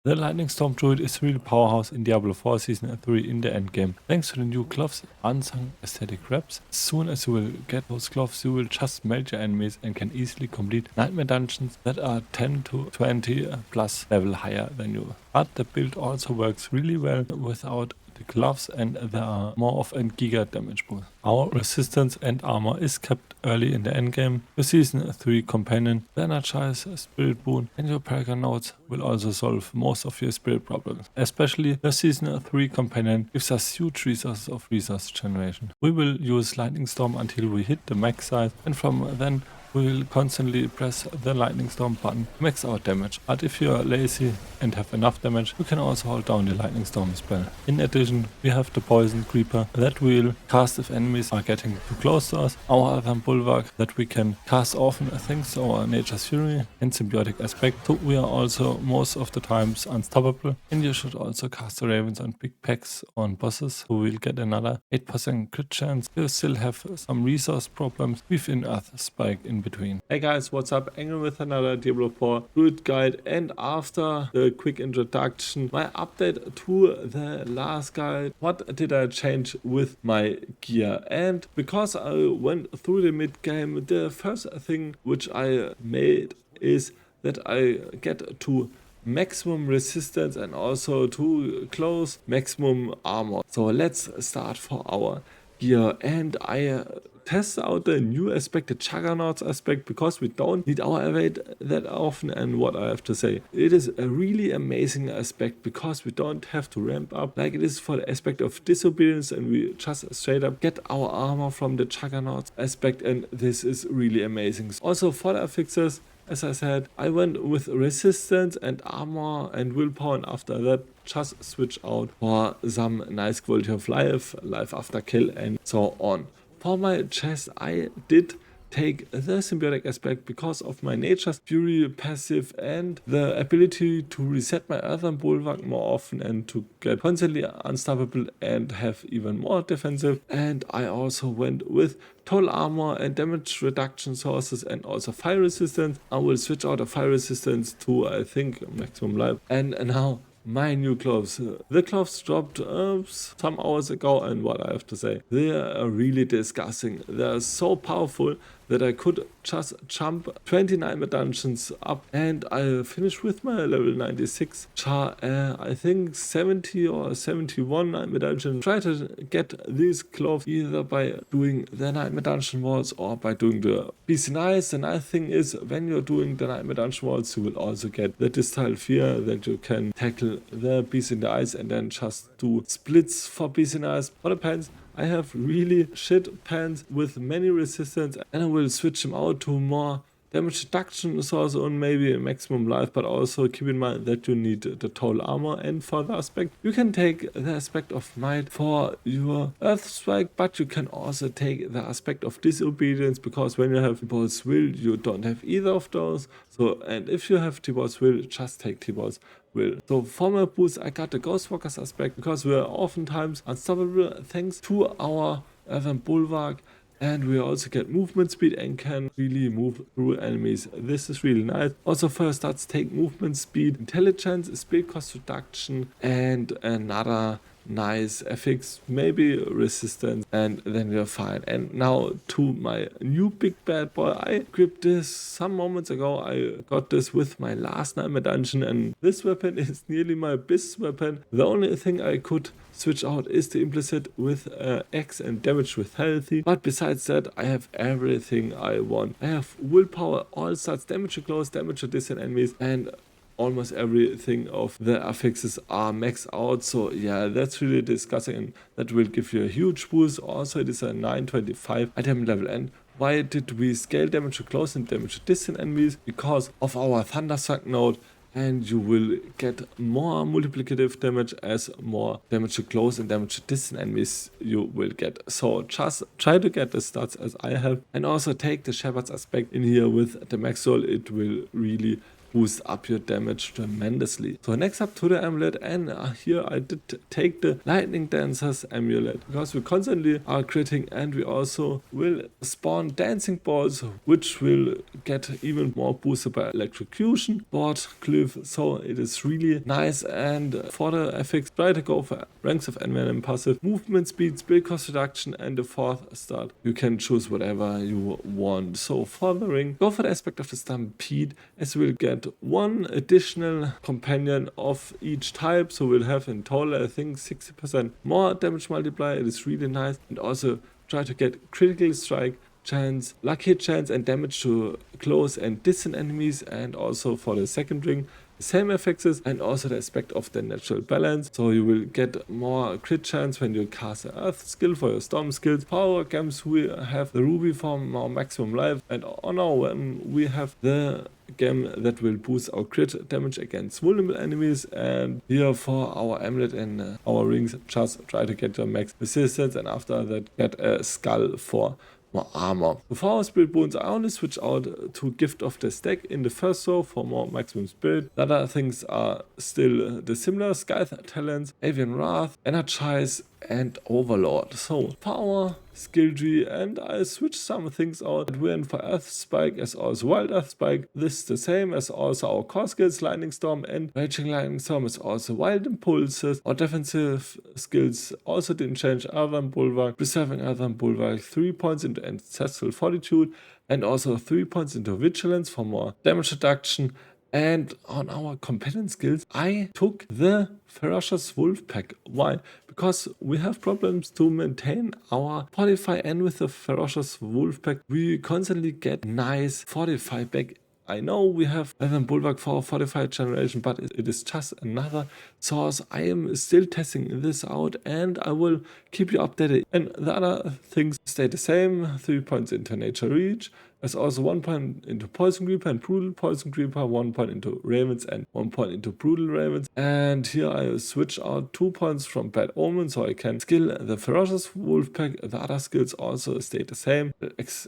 The Lightning Storm Druid is really powerhouse in Diablo 4 Season 3 in the endgame. Thanks to the new gloves, unsung aesthetic reps, as soon as you will get those gloves you will just melt your enemies and can easily complete nightmare dungeons that are 10 to 20 plus level higher than you. But the build also works really well without the gloves and there are more of a giga damage boost. Our resistance and armor is kept early in the endgame. Your Season 3 companion, the Energize Spirit boon and your Paragon nodes will also solve most of your spirit problems. Especially your Season 3 companion gives us huge resources of resource generation. We will use Lightning Storm until we hit the max size and from then we will constantly press the Lightning Storm button to max out damage, but if you are lazy and have enough damage, you can also hold down the Lightning Storm spell. In addition, we have the Poison Creeper that we'll cast if enemies are getting too close to us, our other Bulwark that we can cast often thanks to our Nature's Fury and Symbiotic Aspect, so we are also most of the times unstoppable, and you should also cast the Ravens on big packs on bosses who will get another 8% crit chance. You still have some resource problems with an Earth Spike in between. Hey guys, what's up? Angrentv with another Diablo 4 Druid guide, and after the quick introduction, my update to the last guide, what did I change with my gear? And because I went through the mid game, the first thing which I made is that I get to maximum resistance and also to close maximum armor. So let's start for our gear, and I test out the new aspect, the Juggernauts aspect, because we don't need our evade that often. And what I have to say, it is a really amazing aspect because we don't have to ramp up like it is for the aspect of disobedience, and we just straight up get our armor from the Juggernauts aspect, and this is really amazing. Also for the affixes, as I said, I went with resistance and armor and willpower, and after that just switch out for some nice quality of life, life after kill and so on. For my chest, I did take the symbiotic aspect because of my Nature's Fury passive and the ability to reset my Earthen Bulwark more often and to get constantly unstoppable and have even more defensive. And I also went with total armor and damage reduction sources and also fire resistance. I will switch out the fire resistance to, I think, maximum life. And now my new gloves. The gloves dropped some hours ago, and what I have to say, they are really disgusting. They are so powerful that I could just jump 29 dungeons up, and I finished with my level 96 char. I think 70 or 71 nightmare dungeon. Try to get these gloves either by doing the nightmare dungeon walls or by doing the BC Nice. The nice thing is, when you're doing the nightmare dungeon walls, you will also get the Distal Fear that you can tackle the beast in the ice and then just do splits for beast in the ice. For the pants, I have really shit pants with many resistance, and I will switch them out to more damage reduction source on maybe a maximum life, but also keep in mind that you need the total armor. And for the aspect, you can take the aspect of might for your earth strike, but you can also take the aspect of disobedience, because when you have T-Ball's will, you don't have either of those. So, and if you have T-Ball's will, just take T-Ball's will. So for my boost, I got the Ghostwalkers aspect because we are oftentimes unstoppable thanks to our Earthen Bulwark. And we also get movement speed and can really move through enemies. This is really nice. Also first stats take movement speed, intelligence, speed cost reduction, and another nice affix, maybe resistance, and then we're fine. And now to my new big bad boy. I equipped this some moments ago. I got this with my last nightmare dungeon, and this weapon is nearly my best weapon. The only thing I could switch out is the implicit with X and damage with healthy, but besides that I have everything I want. I have willpower, all stats, damage to close, damage to distant enemies, and almost everything of the affixes are maxed out. So yeah, that's really disgusting, and that will give you a huge boost. Also it is a 925 item level. And why did we scale damage to close and damage to distant enemies? Because of our Thunderstruck node, and you will get more multiplicative damage as more damage to close and damage to distant enemies you will get. So just try to get the stats as I have, and also take the Shepherd's aspect in here with the max soul. It will really boost up your damage tremendously. So next up to the amulet, and here I did take the Lightning Dancer's amulet because we constantly are critting, and we also will spawn dancing balls which will get even more boosted by electrocution, board, cliff, so it is really nice. And for the affix, try to go for ranks of envenom passive, movement speed, spell cost reduction, and the fourth start. You can choose whatever you want. So for the ring, go for the aspect of the Stampede, as we'll get one additional companion of each type, so we'll have in total I think 60% more damage multiplier. It is really nice. And also try to get critical strike chance, luck hit chance, and damage to close and distant enemies. And also for the second ring, the same affixes, and also the aspect of the natural balance, so you will get more crit chance when you cast an earth skill for your storm skills. Power gems, we have the ruby for more maximum life, and on our we have the gem that will boost our crit damage against vulnerable enemies. And here for our amulet and our rings, just try to get your max resistance, and after that get a skull for more armor. For our spirit boons, I only switch out to gift of the stack in the first row for more maximum spirit. The other things are still the similar: Scythe talents, Avian Wrath, Energize, and Overlord. So power, Skilltree, and I switch some things out. We went for Earth Spike as also Wild Earth Spike. This is the same as also our core skills, Lightning Storm, and Raging Lightning Storm is also Wild Impulses. Our defensive skills also didn't change. Earthen Bulwark, Preserving Earthen Bulwark, 3 points into Ancestral Fortitude, and also 3 points into Vigilance for more damage reduction. And on our companion skills, I took the Ferocious Wolf Pack. Why? Because we have problems to maintain our Fortify, and with the Ferocious Wolf Pack, we constantly get nice Fortify back. I know we have Earthen Bulwark for Fortified generation, but it is just another source. I am still testing this out, and I will keep you updated. And the other things stay the same: 3 points into Nature Reach, as also 1 point into Poison Creeper and Brutal Poison Creeper, 1 point into Ravens, and 1 point into Brutal Ravens. And here I switch out 2 points from Bad Omen, so I can skill the Ferocious Wolf Pack. The other skills also stay the same: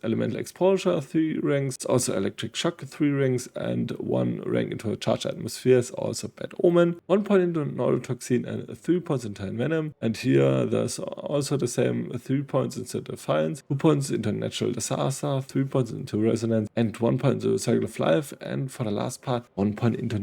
Elemental Exposure, 3 ranks, it's also Electric Shock, 3 ranks, and 1 rank into Charged Atmospheres, also Bad Omen, 1 point into Neurotoxin, and 3 points into Envenom. And here there's also the same: 3 points into Defiance, 2 points into Natural Disaster, 3 points into Resonance, and 1 point into Circle of Life, and for the last part, 1 point into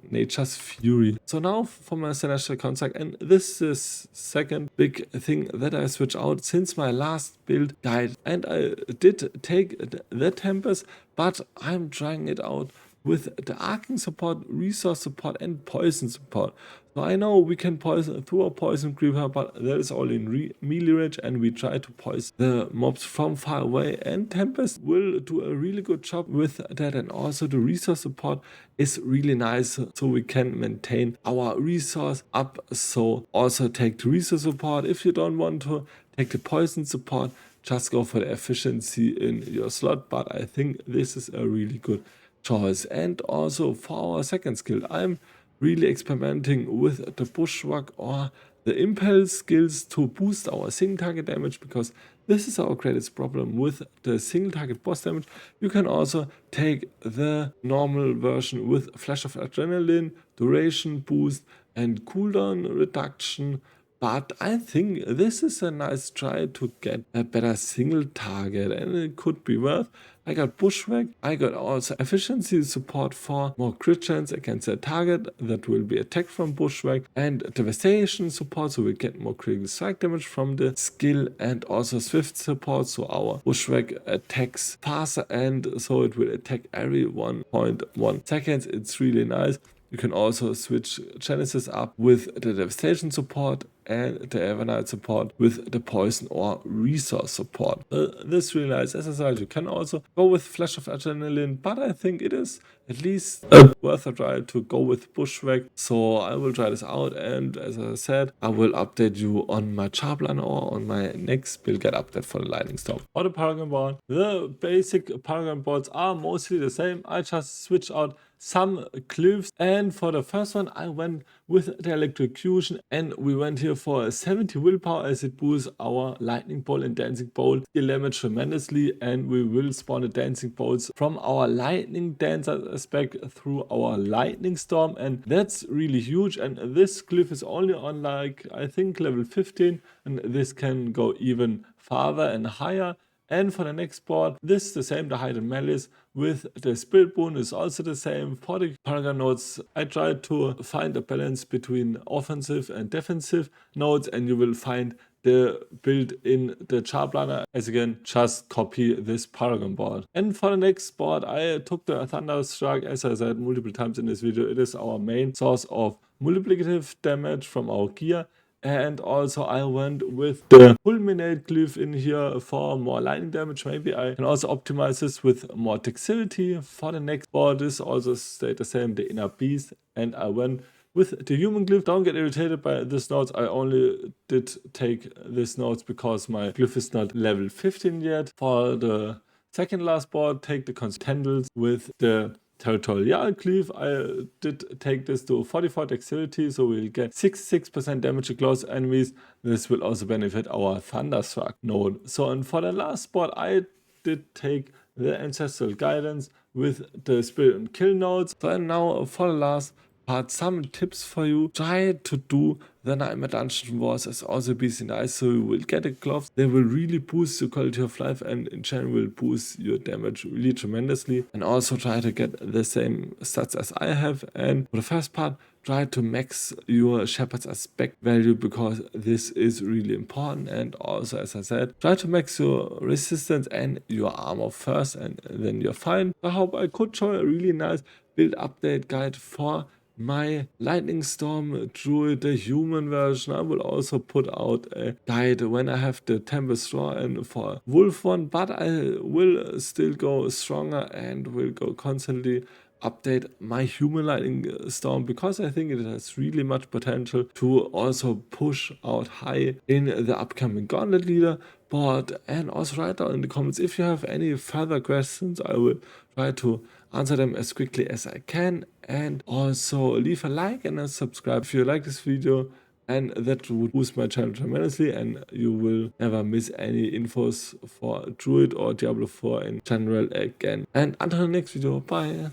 Nature's Fury. So now for my Seneschal Construct, and this is second big thing that I switch out since my last build guide. And I did take the Tempest, but I'm trying it out with the arcing support, resource support, and poison support. So I know we can poison through a poison creeper, but that is all in melee range, and we try to poison the mobs from far away, and Tempest will do a really good job with that. And also the resource support is really nice, so we can maintain our resource up. So also take the resource support. If you don't want to take the poison support, just go for the efficiency in your slot, but I think this is a really good choice. And also for our second skill, I'm really experimenting with the Bushwhack or the Impulse skills to boost our single target damage, because this is our greatest problem with the single target boss damage. You can also take the normal version with Flash of Adrenaline, duration boost, and cooldown reduction. But I think this is a nice try to get a better single target, and it could be worth. I got Bushwhack, I got also efficiency support for more crit chance against a target that will be attacked from Bushwhack, and devastation support, so we get more critical strike damage from the skill, and also swift support, so our Bushwhack attacks faster, and so it will attack every 1.1 seconds. It's really nice. You can also switch Genesis up with the devastation support and the Evernight support with the poison or resource support. This really nice. As a result, you can also go with Flash of Adrenaline, but I think it is at least worth a try to go with Bushwhack. So I will try this out, and as I said, I will update you on my Charblan or on my next build guide update for the Lightning Storm. For the Paragon Board, the basic Paragon boards are mostly the same. I just switch out some glyphs. And for the first one, I went with the electrocution, and we went here for a 70 willpower as it boosts our lightning bolt and dancing bolt skill damage tremendously, and we will spawn the dancing bolts from our lightning dancer aspect through our lightning storm, and that's really huge. And this glyph is only on, like, I think level 15, and this can go even farther and higher. And for the next board, this is the same, the Hide and Malice with the Spirit Boon is also the same. For the Paragon nodes, I tried to find a balance between offensive and defensive nodes, and you will find the build in the char planner, as again, just copy this Paragon board. And for the next board, I took the Thunderstruck. As I said multiple times in this video, it is our main source of multiplicative damage from our gear. And also I went with the Fulminate glyph in here for more lightning damage. Maybe I can also optimize this with more dexterity. For the next board, this also stayed the same, the Inner Beast. And I went with the human glyph. Don't get irritated by this nodes. I only did take this nodes because my glyph is not level 15 yet. For the second last board, take the Tendrils with the Territorial Cleave. I did take this to 44 dexterity, so we'll get 66% damage to close enemies. This will also benefit our Thunderstruck node. So, and for the last spot, I did take the Ancestral Guidance with the Spirit and Kill nodes. So, and now for the last part, some tips for you. Try to do the Nightmare Dungeon Wars as also busy nice, so you will get the gloves. They will really boost your quality of life, and in general will boost your damage really tremendously. And also try to get the same stats as I have. And for the first part, try to max your Shepherd's Aspect value, because this is really important. And also, as I said, try to max your resistance and your armor first, and then you're fine. I hope I could show a really nice build update guide for my Lightning Storm Druid, the human version. I will also put out a guide when I have the Tempest Raw and for Wolf one, but I will still go stronger and will go constantly update my human Lightning Storm, because I think it has really much potential to also push out high in the upcoming Gauntlet Leader board. And also write down in the comments if you have any further questions. I will try to answer them as quickly as I can. And also leave a like and a subscribe if you like this video, and that would boost my channel tremendously, and you will never miss any infos for Druid or Diablo 4 in general again. And until the next video, bye.